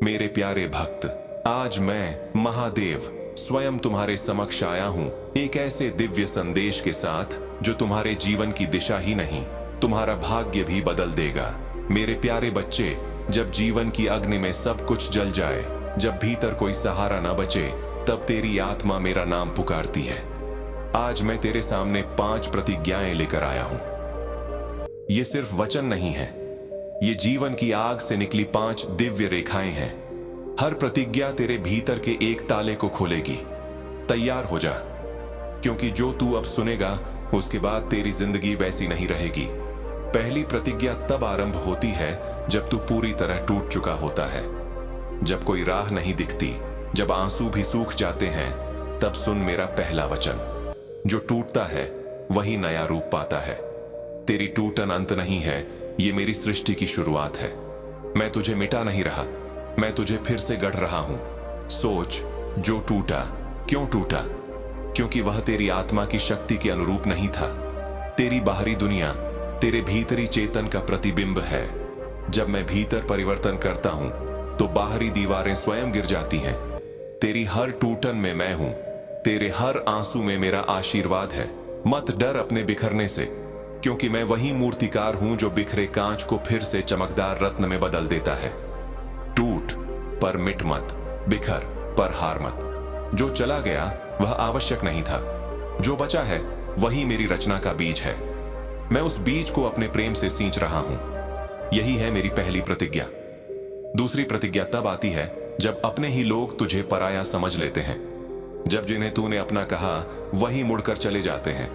मेरे प्यारे भक्त, आज मैं महादेव स्वयं तुम्हारे समक्ष आया हूं एक ऐसे दिव्य संदेश के साथ जो तुम्हारे जीवन की दिशा ही नहीं, तुम्हारा भाग्य भी बदल देगा। मेरे प्यारे बच्चे, जब जीवन की अग्नि में सब कुछ जल जाए, जब भीतर कोई सहारा न बचे, तब तेरी आत्मा मेरा नाम पुकारती है। आज मैं तेरे सामने 5 प्रतिज्ञाएं लेकर आया हूं। ये सिर्फ वचन नहीं है, ये जीवन की आग से निकली 5 दिव्य रेखाएं हैं। हर प्रतिज्ञा तेरे भीतर के एक ताले को खोलेगी। तैयार हो जा, क्योंकि जो तू अब सुनेगा उसके बाद तेरी जिंदगी वैसी नहीं रहेगी। पहली प्रतिज्ञा तब आरंभ होती है जब तू पूरी तरह टूट चुका होता है, जब कोई राह नहीं दिखती, जब आंसू भी सूख जाते हैं। तब सुन मेरा पहला वचन, जो टूटता है वही नया रूप पाता है। तेरी टूटन अंत नहीं है, ये मेरी सृष्टि की शुरुआत है। मैं तुझे मिटा नहीं रहा, मैं तुझे फिर से गढ़ रहा हूं। सोच, जो टूटा क्यों टूटा? क्योंकि वह तेरी आत्मा की शक्ति के अनुरूप नहीं था। तेरी बाहरी दुनिया तेरे भीतरी चेतन का प्रतिबिंब है। जब मैं भीतर परिवर्तन करता हूं तो बाहरी दीवारें स्वयं गिर जाती हैं। तेरी हर टूटन में मैं हूं, तेरे हर आंसू में मेरा आशीर्वाद है। मत डर अपने बिखरने से, क्योंकि मैं वही मूर्तिकार हूं जो बिखरे कांच को फिर से चमकदार रत्न में बदल देता है। टूट पर मिट मत, बिखर पर हार मत। जो चला गया वह आवश्यक नहीं था, जो बचा है वही मेरी रचना का बीज है। मैं उस बीज को अपने प्रेम से सींच रहा हूं। यही है मेरी पहली प्रतिज्ञा। दूसरी प्रतिज्ञा तब आती है जब अपने ही लोग तुझे पराया समझ लेते हैं, जब जिन्हें तूने अपना कहा वही मुड़कर चले जाते हैं।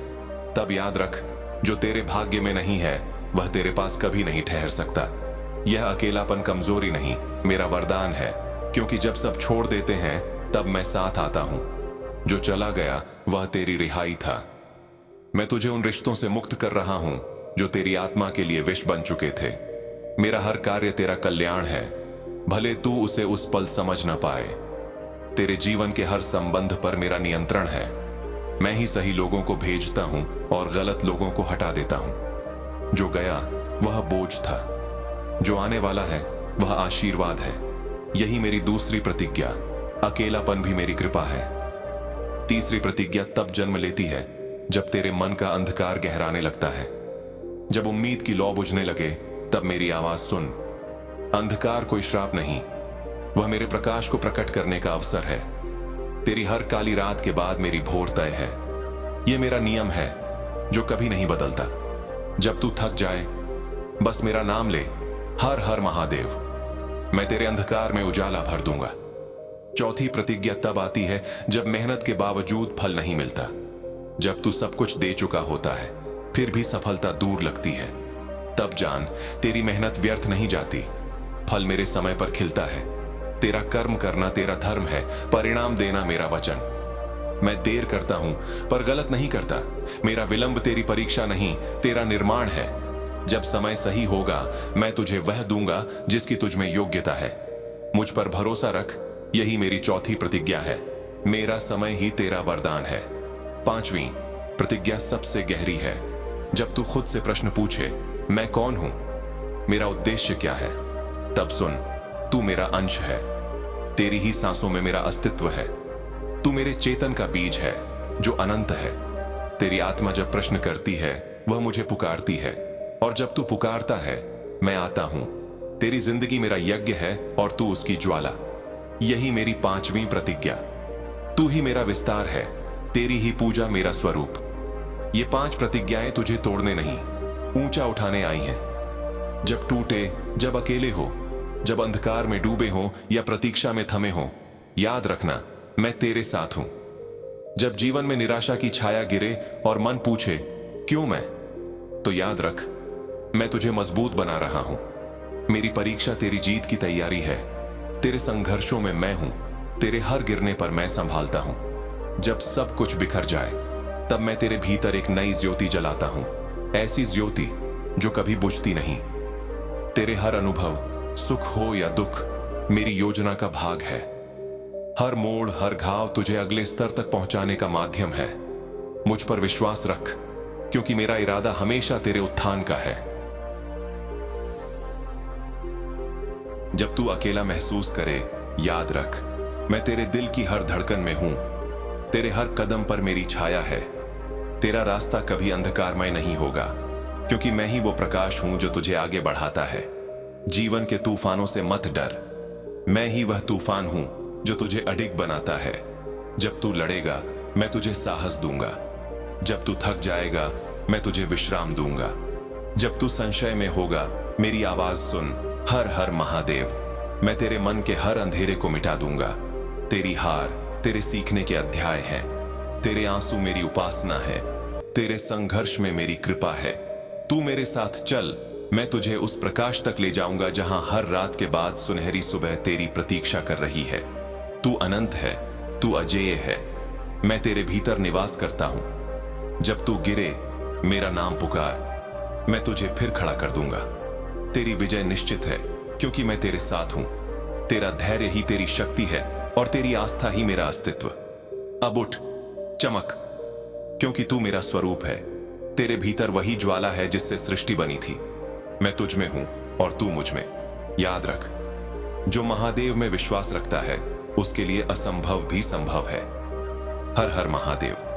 तब याद रख, जो तेरे भाग्य में नहीं है वह तेरे पास कभी नहीं ठहर सकता। यह अकेलापन कमजोरी नहीं, मेरा वरदान है, क्योंकि जब सब छोड़ देते हैं तब मैं साथ आता हूं। जो चला गया वह तेरी रिहाई था। मैं तुझे उन रिश्तों से मुक्त कर रहा हूं जो तेरी आत्मा के लिए विष बन चुके थे। मेरा हर कार्य तेरा कल्याण है, भले तू उसे उस पल समझ न पाए। तेरे जीवन के हर संबंध पर मेरा नियंत्रण है। मैं ही सही लोगों को भेजता हूं और गलत लोगों को हटा देता हूं। जो गया वह बोझ था, जो आने वाला है वह आशीर्वाद है। यही मेरी दूसरी प्रतिज्ञा। अकेलापन भी मेरी कृपा है। तीसरी प्रतिज्ञा तब जन्म लेती है जब तेरे मन का अंधकार गहराने लगता है, जब उम्मीद की लौ बुझने लगे। तब मेरी आवाज सुन। अंधकार कोई श्राप नहीं, वह मेरे प्रकाश को प्रकट करने का अवसर है। तेरी हर काली रात के बाद मेरी भोर तय है। यह मेरा नियम है जो कभी नहीं बदलता। जब तू थक जाए बस मेरा नाम ले, हर हर महादेव। मैं तेरे अंधकार में उजाला भर दूंगा। चौथी प्रतिज्ञा तब आती है जब मेहनत के बावजूद फल नहीं मिलता, जब तू सब कुछ दे चुका होता है फिर भी सफलता दूर लगती है। तब जान, तेरी मेहनत व्यर्थ नहीं जाती, फल मेरे समय पर खिलता है। तेरा कर्म करना तेरा धर्म है, परिणाम देना मेरा वचन। मैं देर करता हूं पर गलत नहीं करता। मेरा विलंब तेरी परीक्षा नहीं, तेरा निर्माण है। जब समय सही होगा मैं तुझे वह दूंगा जिसकी तुझ में योग्यता है। मुझ पर भरोसा रख, यही मेरी चौथी प्रतिज्ञा है। मेरा समय ही तेरा वरदान है। पांचवी प्रतिज्ञा सबसे गहरी है। जब तू खुद से प्रश्न पूछे, मैं कौन हूं, मेरा उद्देश्य क्या है, तब सुन, तू मेरा अंश है। तेरी ही सांसों में मेरा अस्तित्व है। तू मेरे चेतन का बीज है जो अनंत है। तेरी आत्मा जब प्रश्न करती है वह मुझे पुकारती है, और जब तू पुकारता है मैं आता हूं। तेरी जिंदगी मेरा यज्ञ है और तू उसकी ज्वाला। यही मेरी पांचवी प्रतिज्ञा। तू ही मेरा विस्तार है, तेरी ही पूजा मेरा स्वरूप। ये 5 प्रतिज्ञाएं तुझे तोड़ने नहीं, ऊंचा उठाने आई हैं। जब टूटे, जब अकेले हो, जब अंधकार में डूबे हो या प्रतीक्षा में थमे हो, याद रखना मैं तेरे साथ हूं। जब जीवन में निराशा की छाया गिरे और मन पूछे क्यों मैं, तो याद रख मैं तुझे मजबूत बना रहा हूं। मेरी परीक्षा तेरी जीत की तैयारी है। तेरे संघर्षों में मैं हूं, तेरे हर गिरने पर मैं संभालता हूं। जब सब कुछ बिखर जाए तब मैं तेरे भीतर एक नई ज्योति जलाता हूं, ऐसी ज्योति जो कभी बुझती नहीं। तेरे हर अनुभव, सुख हो या दुख, मेरी योजना का भाग है। हर मोड़, हर घाव तुझे अगले स्तर तक पहुंचाने का माध्यम है। मुझ पर विश्वास रख, क्योंकि मेरा इरादा हमेशा तेरे उत्थान का है। जब तू अकेला महसूस करे, याद रख, मैं तेरे दिल की हर धड़कन में हूं। तेरे हर कदम पर मेरी छाया है। तेरा रास्ता कभी अंधकारमय नहीं होगा, क्योंकि मैं ही वो प्रकाश हूं जो तुझे आगे बढ़ाता है। जीवन के तूफानों से मत डर, मैं ही वह तूफान हूं जो तुझे अडिग बनाता है। जब तू लड़ेगा, मैं तुझे साहस दूंगा। जब तू थक जाएगा, मैं तुझे विश्राम दूंगा। जब तू संशय में होगा, मेरी आवाज सुन, हर हर महादेव। मैं तेरे मन के हर अंधेरे को मिटा दूंगा। तेरी हार तेरे सीखने के अध्याय हैं। तेरे आंसू मेरी उपासना है। तेरे संघर्ष में मेरी कृपा है। तू मेरे साथ चल, मैं तुझे उस प्रकाश तक ले जाऊंगा जहां हर रात के बाद सुनहरी सुबह तेरी प्रतीक्षा कर रही है। तू अनंत है, तू अजेय है, मैं तेरे भीतर निवास करता हूं। जब तू गिरे, मेरा नाम पुकार, मैं तुझे फिर खड़ा कर दूंगा। तेरी विजय निश्चित है, क्योंकि मैं तेरे साथ हूं। तेरा धैर्य ही तेरी शक्ति है और तेरी आस्था ही मेरा अस्तित्व। अब उठ, चमक, क्योंकि तू मेरा स्वरूप है। तेरे भीतर वही ज्वाला है जिससे सृष्टि बनी थी। मैं तुझ में हूं और तू मुझ में। याद रख, जो महादेव में विश्वास रखता है, उसके लिए असंभव भी संभव है। हर हर महादेव।